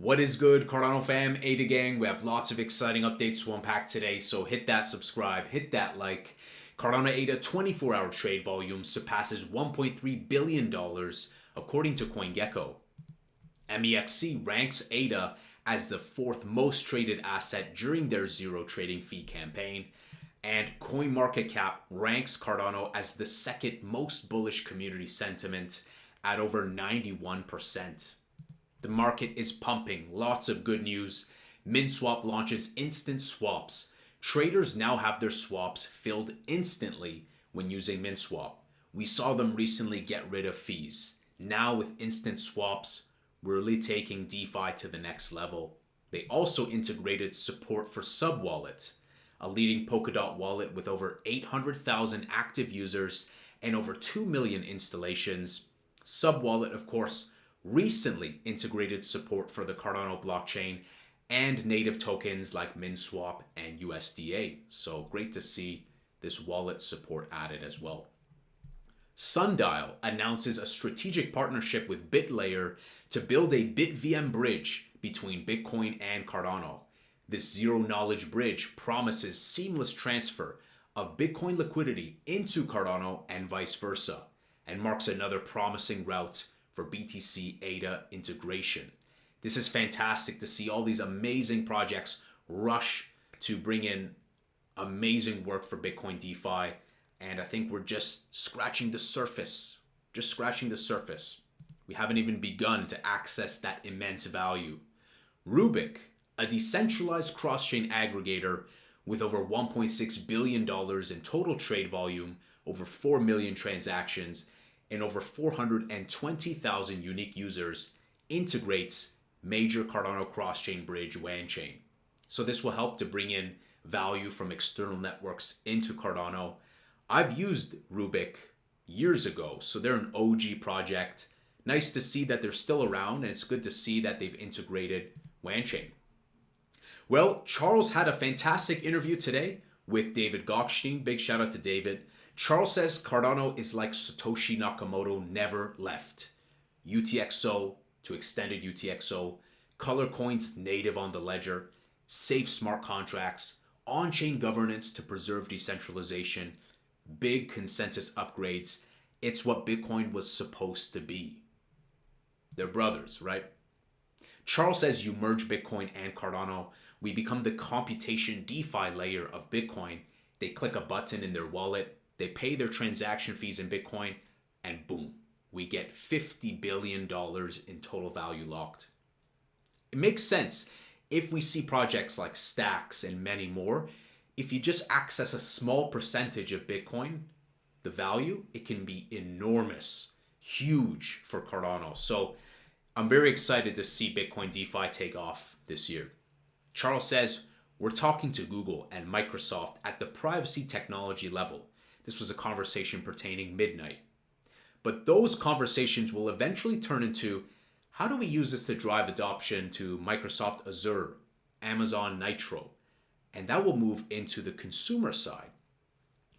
What is good, Cardano fam, Ada gang? We have lots of exciting updates to unpack today, so hit that subscribe, hit that like. Cardano Ada 24-hour trade volume surpasses $1.3 billion according to CoinGecko. MEXC ranks ADA as the fourth most traded asset during their zero trading fee campaign, and CoinMarketCap ranks Cardano as the second most bullish community sentiment at over 91%. The market is pumping, lots of good news. MinsSwap launches instant swaps. Traders now have their swaps filled instantly when using MinsSwap. We saw them recently get rid of fees. Now with instant swaps, we're really taking DeFi to the next level. They also integrated support for Subwallet, a leading Polkadot wallet with over 800,000 active users and over 2 million installations. Subwallet, of course, recently integrated support for the Cardano blockchain and native tokens like MinsSwap and USDA. So great to see this wallet support added as well. Sundial announces a strategic partnership with BitLayer to build a BitVM bridge between Bitcoin and Cardano. This zero-knowledge bridge promises seamless transfer of Bitcoin liquidity into Cardano and vice versa, and marks another promising route for BTC ADA integration. This is fantastic to see all these amazing projects rush to bring in amazing work for Bitcoin DeFi, and I think we're just scratching the surface. We haven't even begun to access that immense value. Rubik, a decentralized cross-chain aggregator with over $1.6 billion in total trade volume, over 4 million transactions, and over 420,000 unique users, integrates major Cardano cross-chain bridge WAN-chain. So this will help to bring in value from external networks into Cardano. I've used Rubik years ago, so they're an OG project. Nice to see that they're still around, and it's good to see that they've integrated WAN-chain. Well, Charles had a fantastic interview today with David Gokhshtein. Big shout out to David. Charles says Cardano is like Satoshi Nakamoto never left. UTXO to extended UTXO, color coins native on the ledger, safe smart contracts, on-chain governance to preserve decentralization, big consensus upgrades. It's what Bitcoin was supposed to be. They're brothers, right? Charles says you merge Bitcoin and Cardano, we become the computation DeFi layer of Bitcoin. They click a button in their wallet, they pay their transaction fees in Bitcoin, and boom, we get $50 billion in total value locked. It makes sense if we see projects like Stacks and many more. If you just access a small percentage of Bitcoin, the value, it can be enormous, huge for Cardano. So I'm very excited to see Bitcoin DeFi take off this year. Charles says, we're talking to Google and Microsoft at the privacy technology level. This was a conversation pertaining midnight. But those conversations will eventually turn into, how do we use this to drive adoption to Microsoft Azure, Amazon Nitro? And that will move into the consumer side.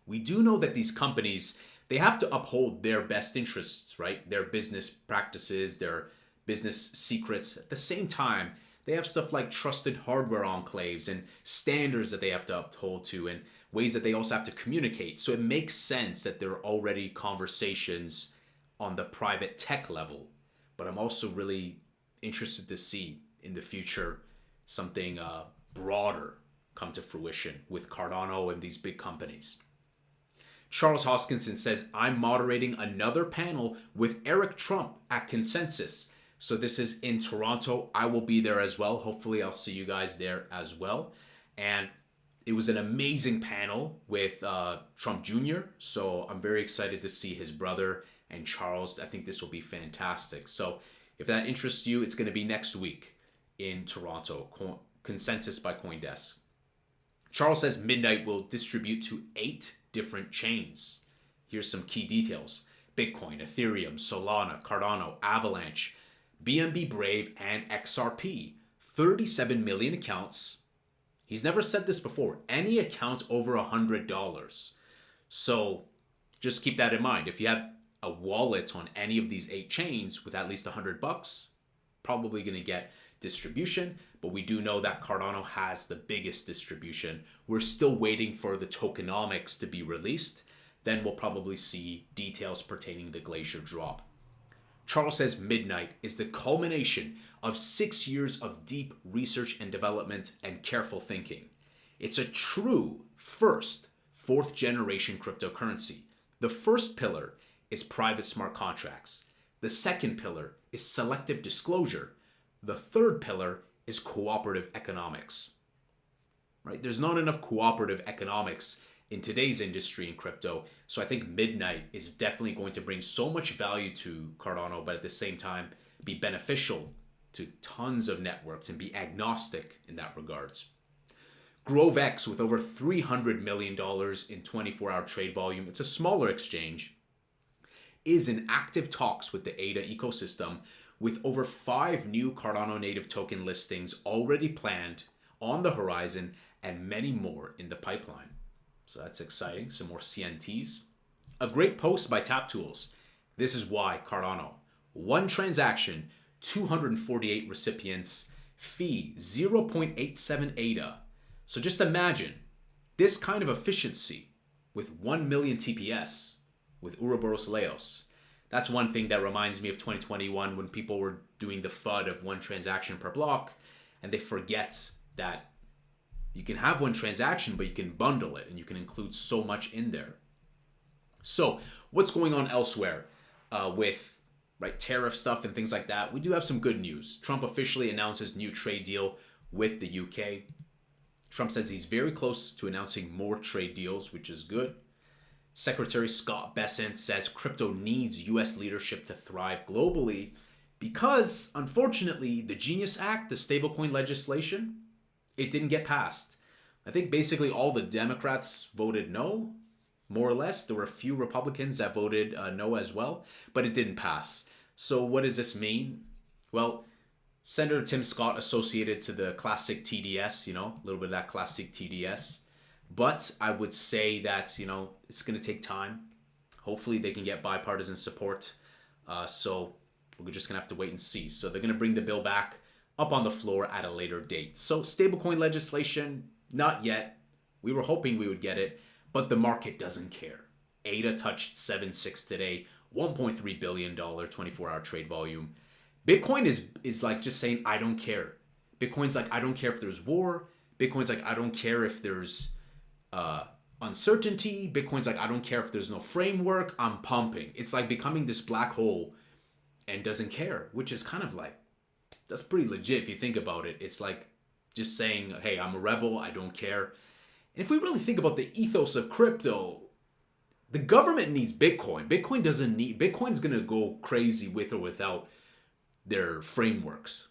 We do know that these companies, they have to uphold their best interests, right? Their business practices, their business secrets. At the same time, they have stuff like trusted hardware enclaves and standards that they have to uphold to, and ways that they also have to communicate. So it makes sense that there are already conversations on the private tech level. But I'm also really interested to see in the future something broader come to fruition with Cardano and these big companies. Charles Hoskinson says, I'm moderating another panel with Eric Trump at Consensus. So this is in Toronto. I will be there as well. Hopefully I'll see you guys there as well. And it was an amazing panel with Trump Jr. So I'm very excited to see his brother and Charles. I think this will be fantastic. So if that interests you, it's going to be next week in Toronto. Consensus by CoinDesk. Charles says Midnight will distribute to 8 different chains. Here's some key details. Bitcoin, Ethereum, Solana, Cardano, Avalanche, BNB Brave, and XRP. 37 million accounts. He's never said this before. Any account over $100. So just keep that in mind. If you have a wallet on any of these 8 chains with at least $100, probably going to get distribution, but we do know that Cardano has the biggest distribution. We're still waiting for the tokenomics to be released. Then we'll probably see details pertaining to the Glacier drop. Charles says Midnight is the culmination of 6 years of deep research and development and careful thinking. It's a true fourth generation cryptocurrency. The first pillar is private smart contracts. The second pillar is selective disclosure. The third pillar is cooperative economics. Right? There's not enough cooperative economics in today's industry in crypto. So I think Midnight is definitely going to bring so much value to Cardano, but at the same time be beneficial to tons of networks and be agnostic in that regards. GroveX with over $300 million in 24-hour trade volume, it's a smaller exchange, is in active talks with the ADA ecosystem with over 5 new Cardano native token listings already planned on the horizon and many more in the pipeline. So that's exciting. Some more CNTs. A great post by TapTools. This is why Cardano. 1 transaction, 248 recipients, fee 0.87 ADA. So just imagine this kind of efficiency with 1 million TPS with Ouroboros Leos. That's one thing that reminds me of 2021 when people were doing the FUD of 1 transaction per block, and they forget that you can have 1 transaction, but you can bundle it and you can include so much in there. So what's going on elsewhere with tariff stuff and things like that? We do have some good news. Trump officially announces new trade deal with the UK. Trump says he's very close to announcing more trade deals, which is good. Secretary Scott Bessent says crypto needs US leadership to thrive globally because, unfortunately, the Genius Act, the stablecoin legislation, it didn't get passed. I think basically all the Democrats voted no, more or less. There were a few Republicans that voted no as well, but it didn't pass. So what does this mean? Well, Senator Tim Scott associated to the classic TDS, a little bit of that classic TDS. But I would say that, it's going to take time. Hopefully they can get bipartisan support. So we're just going to have to wait and see. So they're going to bring the bill back up on the floor at a later date. So stablecoin legislation, not yet. We were hoping we would get it, but the market doesn't care. ADA touched 7.6 today, $1.3 billion 24-hour trade volume. Bitcoin is like just saying, I don't care. Bitcoin's like, I don't care if there's war. Bitcoin's like, I don't care if there's uncertainty. Bitcoin's like, I don't care if there's no framework. I'm pumping. It's like becoming this black hole and doesn't care, which is kind of like, that's pretty legit if you think about it. It's like just saying, hey, I'm a rebel. I don't care. And if we really think about the ethos of crypto, the government needs Bitcoin. Bitcoin's going to go crazy with or without their frameworks.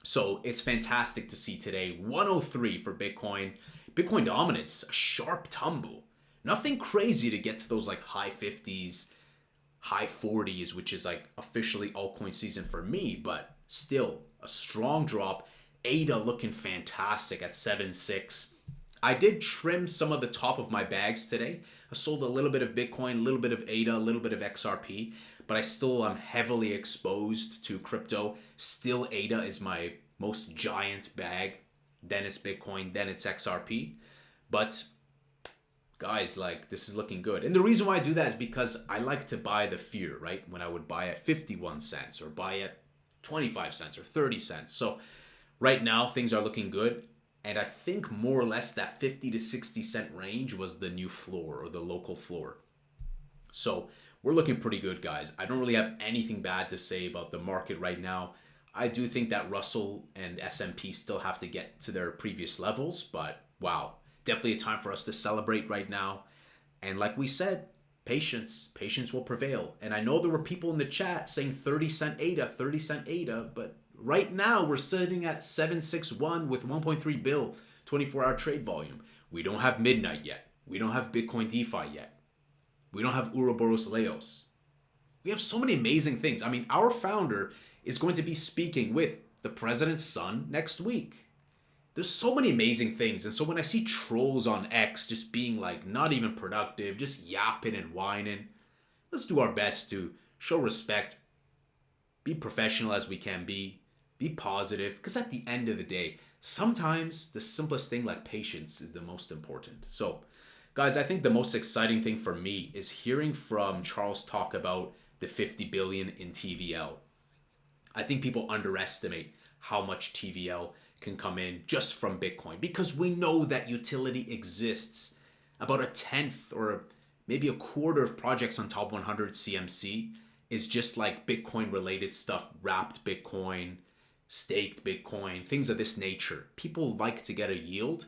So it's fantastic to see today 103 for Bitcoin. Bitcoin dominance, a sharp tumble. Nothing crazy to get to those like high 50s, high 40s, which is like officially altcoin season for me, but still a strong drop. ADA looking fantastic at 7.6. I did trim some of the top of my bags today. I sold a little bit of Bitcoin, a little bit of ADA, a little bit of XRP, but I still am heavily exposed to crypto. Still, ADA is my most giant bag. Then it's Bitcoin, then it's XRP. But guys, like, this is looking good. And the reason why I do that is because I like to buy the fear, right? When I would buy at 51 cents or buy at 25 cents or 30 cents. So right now, things are looking good. And I think more or less that 50 to 60 cent range was the new floor or the local floor. So we're looking pretty good, guys. I don't really have anything bad to say about the market right now. I do think that Russell and S&P still have to get to their previous levels, but wow, definitely a time for us to celebrate right now. And like we said, patience will prevail. And I know there were people in the chat saying 30 cent ADA, but right now we're sitting at 761 with 1.3 bill 24-hour trade volume. We don't have Midnight yet. We don't have Bitcoin DeFi yet. We don't have Ouroboros Leos. We have so many amazing things. I mean, our founder is going to be speaking with the president's son next week. There's so many amazing things. And so when I see trolls on X just being like not even productive, just yapping and whining, let's do our best to show respect, be professional as we can be be positive, because at the end of the day, sometimes the simplest thing like patience is the most important. So, guys, I think the most exciting thing for me is hearing from Charles talk about the 50 billion in TVL. I think people underestimate how much TVL can come in just from Bitcoin, because we know that utility exists. About a tenth or maybe a quarter of projects on top 100 CMC is just like Bitcoin related stuff, wrapped Bitcoin, staked Bitcoin, things of this nature. People like to get a yield.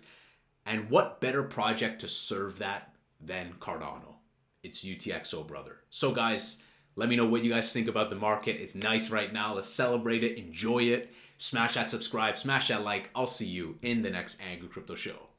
And what better project to serve that than Cardano? It's UTXO, brother. So guys, let me know what you guys think about the market. It's nice right now. Let's celebrate it, enjoy it. Smash that subscribe, smash that like. I'll see you in the next Angry Crypto Show.